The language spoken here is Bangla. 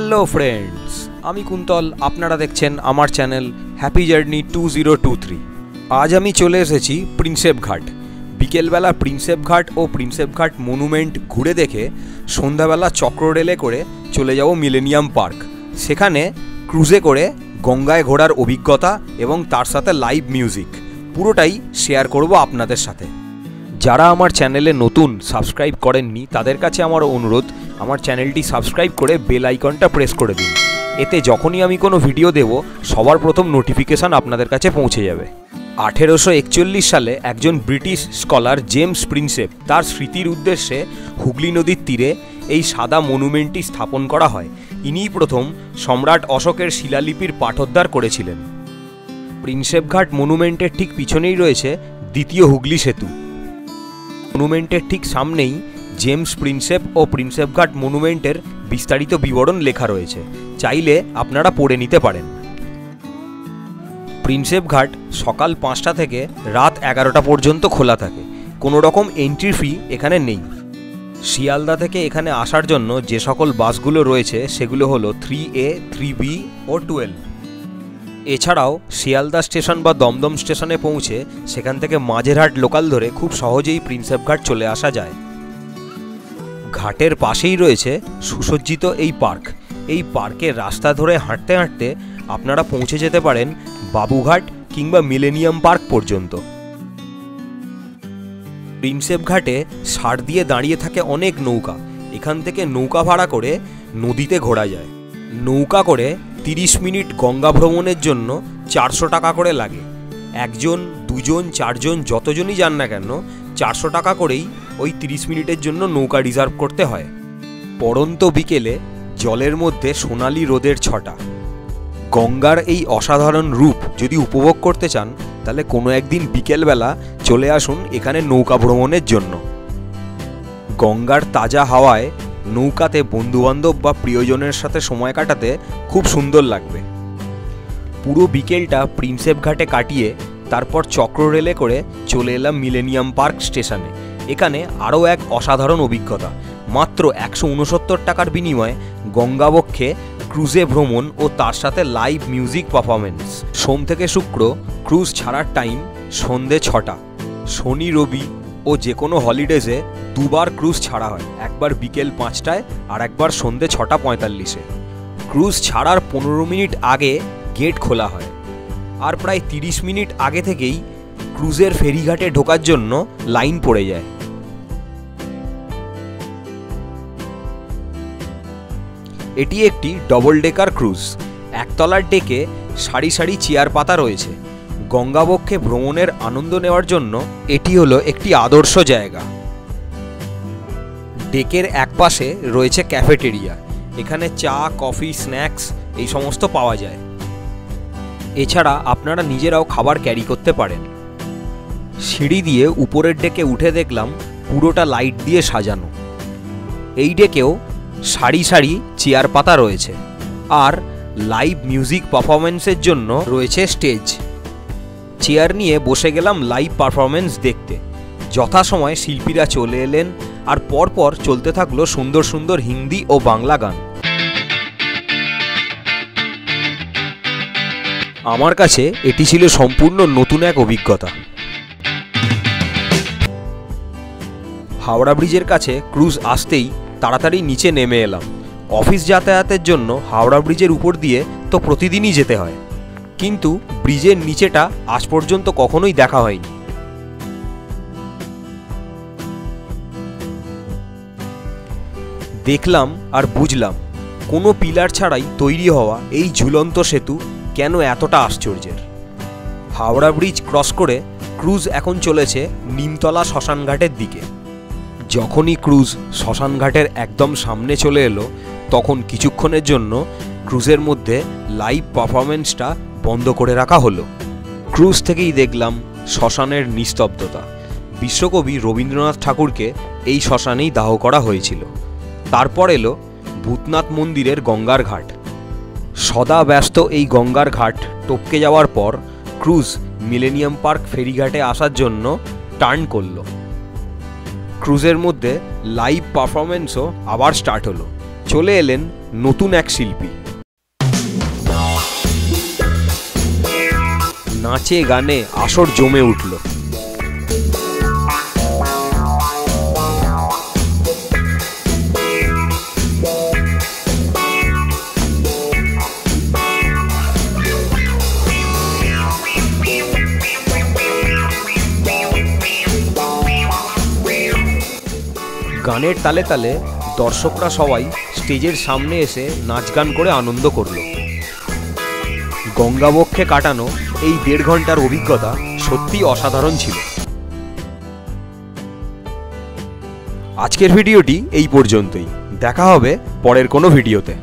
হ্যালো ফ্রেন্ডস, আমি কুন্তল। আপনারা দেখছেন আমার চ্যানেল হ্যাপি জার্নি 2023। আজ আমি চলে এসেছি প্রিন্সেপ ঘাট। বিকেলবেলা প্রিন্সেপ ঘাট ও প্রিন্সেপ ঘাট মনুমেন্ট ঘুরে দেখে সন্ধ্যাবেলা চক্র রেলে করে চলে যাব মিলেনিয়াম পার্ক। সেখানে ক্রুজে করে গঙ্গায় ঘোরার অভিজ্ঞতা এবং তার সাথে লাইভ মিউজিক পুরোটাই শেয়ার করব আপনাদের সাথে। যারা আমার চ্যানেলে নতুন সাবস্ক্রাইব করেননি তাদের কাছে আমার অনুরোধ, আমার চ্যানেলটি সাবস্ক্রাইব করে বেল আইকনটা প্রেস করে দিন। এতে যখনই আমি কোনো ভিডিও দেব সবার প্রথম নোটিফিকেশান আপনাদের কাছে পৌঁছে যাবে। 1841 সালে একজন ব্রিটিশ স্কলার জেমস প্রিন্সেপ তার স্মৃতির উদ্দেশ্যে হুগলি নদীর তীরে এই সাদা মনুমেন্টটি স্থাপন করা হয়। ইনিই প্রথম সম্রাট অশোকের শিলালিপির পাঠোদ্ধার করেছিলেন। প্রিন্সেপ ঘাট মনুমেন্টের ঠিক পিছনেই রয়েছে দ্বিতীয় হুগলি সেতু। মনুমেন্টের ঠিক সামনেই জেমস প্রিন্সেপ ও প্রিন্সেপ ঘাট মনুমেন্টের বিস্তারিত বিবরণ লেখা রয়েছে, চাইলে আপনারা পড়ে নিতে পারেন। প্রিন্সেপ ঘাট সকাল 5টা থেকে রাত 11টা পর্যন্ত খোলা থাকে। কোনো রকম এন্ট্রি ফি এখানে নেই। শিয়ালদা থেকে এখানে আসার জন্য যে সকল বাসগুলো রয়েছে সেগুলো হলো 3A, 3B ও 12। এছাড়াও শিয়ালদা স্টেশন বা দমদম স্টেশনে পৌঁছে সেখান থেকে মাঝেরহাট লোকাল ধরে খুব সহজেই প্রিন্সেপ ঘাট চলে আসা যায়। ঘাটের পাশেই রয়েছে সুসজ্জিত এই পার্ক। এই পার্কের রাস্তা ধরে হাঁটতে হাঁটতে আপনারা পৌঁছে যেতে পারেন বাবুঘাট কিংবা মিলেনিয়াম পার্ক পর্যন্ত। প্রিন্সেপ ঘাটে সার দিয়ে দাঁড়িয়ে থাকে অনেক নৌকা। এখান থেকে নৌকা ভাড়া করে নদীতে ঘোরা যায়। নৌকা করে 30 মিনিট গঙ্গা ভ্রমণের জন্য 400 টাকা করে লাগে। একজন, দুজন, চারজন যতজনই যান না কেন 400 টাকা করেই ওই 30 মিনিটের জন্য নৌকা রিজার্ভ করতে হয়। পড়ন্ত বিকেলে জলের মধ্যে সোনালি রোদের ছটা। গঙ্গার এই অসাধারণ রূপ যদি উপভোগ করতে চান তাহলে কোনো একদিন বিকেলবেলা চলে আসুন এখানে নৌকা ভ্রমণের জন্য। গঙ্গার তাজা হাওয়ায় নৌকাতে বন্ধুবান্ধব বা প্রিয়জনের সাথে সময় কাটাতে খুব সুন্দর লাগবে। পুরো বিকেলটা প্রিন্সেপ ঘাটে কাটিয়ে তারপর চক্র রেলে করে চলে এলাম মিলেনিয়াম পার্ক স্টেশনে। এখানে আরও এক অসাধারণ অভিজ্ঞতা। মাত্র 169 টাকার বিনিময়ে গঙ্গাবক্ষে ক্রুজে ভ্রমণ ও তার সাথে লাইভ মিউজিক পারফরমেন্স। সোম থেকে শুক্র ক্রুজ ছাড়ার টাইম সন্ধে 6টা। শনি, রবি ও যে কোনো হলিডেজে দুবার ক্রুজ ছাড়া হয়, একবার বিকেল 5টায় আর একবার সন্ধে 6:45-এ। ক্রুজ ছাড়ার 15 মিনিট আগে গেট খোলা হয়, আর প্রায় 30 মিনিট আগে থেকেই ক্রুজের ফেরিঘাটে ঢোকার জন্য লাইন পড়ে যায়। এটি একটি ডবল ডেকার ক্রুজ। একতলার ডেকে সারি সারি চেয়ার পাতা রয়েছে। গঙ্গাবক্ষে ভ্রমণের আনন্দ নেওয়ার জন্য এটি হলো একটি আদর্শ জায়গা। ডেকের একপাশে রয়েছে ক্যাফেটেরিয়া। এখানে চা, কফি, স্ন্যাক্স এই সমস্ত পাওয়া যায়। এছাড়া আপনারা নিজেরাও খাবার ক্যারি করতে পারেন। সিঁড়ি দিয়ে উপরের ডেকে উঠে দেখলাম পুরোটা লাইট দিয়ে সাজানো। এই ডেকেও সারি সারি চেয়ার পাতা রয়েছে, আর লাইভ মিউজিক পারফরমেন্সের জন্য রয়েছে স্টেজ। চেয়ার নিয়ে বসে গেলাম লাইভ পারফরমেন্স দেখতে। যথাসময়ে শিল্পীরা চলে এলেন, আর পরপর চলতে থাকলো সুন্দর সুন্দর হিন্দি ও বাংলা গান। আমার কাছে এটি ছিল সম্পূর্ণ নতুন এক অভিজ্ঞতা। হাওড়া ব্রিজের কাছে ক্রুজ আসতেই তাড়াতাড়ি নিচে নেমে এলাম। অফিস যাতায়াতের জন্য হাওড়া ব্রিজের উপর দিয়ে তো প্রতিদিনই যেতে হয়, কিন্তু ব্রিজের নিচেটা আজ পর্যন্ত কখনোই দেখা হয়নি। দেখলাম আর বুঝলাম কোনো পিলার ছাড়াই তৈরি হওয়া এই ঝুলন্ত সেতু কেন এতটা আশ্চর্যের। হাওড়া ব্রিজ ক্রস করে ক্রুজ এখন চলেছে নিমতলা শ্মশানঘাটের দিকে। যখনই ক্রুজ শ্মশানঘাটের একদম সামনে চলে এলো তখন কিছুক্ষণের জন্য ক্রুজের মধ্যে লাইভ পারফরমেন্সটা বন্ধ করে রাখা হলো। ক্রুজ থেকেই দেখলাম শ্মশানের নিস্তব্ধতা। বিশ্বকবি রবীন্দ্রনাথ ঠাকুরকে এই শ্মশানেই দাহ করা হয়েছিল। তারপর এলো ভূতনাথ মন্দিরের গঙ্গার ঘাট। সদা ব্যস্ত এই গঙ্গার ঘাট টপকে যাওয়ার পর ক্রুজ মিলেনিয়াম পার্ক ফেরিঘাটে আসার জন্য টার্ন করলো। ক্রুজের মধ্যে লাইভ পারফরমেন্সও আবার স্টার্ট হলো। চলে এলেন নতুন এক শিল্পী। নাচে গানে আসর জমে উঠল। গানের তালে তালে দর্শকরা সবাই স্টেজের সামনে এসে নাচ গান করে আনন্দ করল। গঙ্গাবক্ষে কাটানো এই 1.5 ঘন্টার অভিজ্ঞতা সত্যি অসাধারণ ছিল। আজকের ভিডিওটি এই পর্যন্তই। দেখা হবে পরের কোনো ভিডিওতে।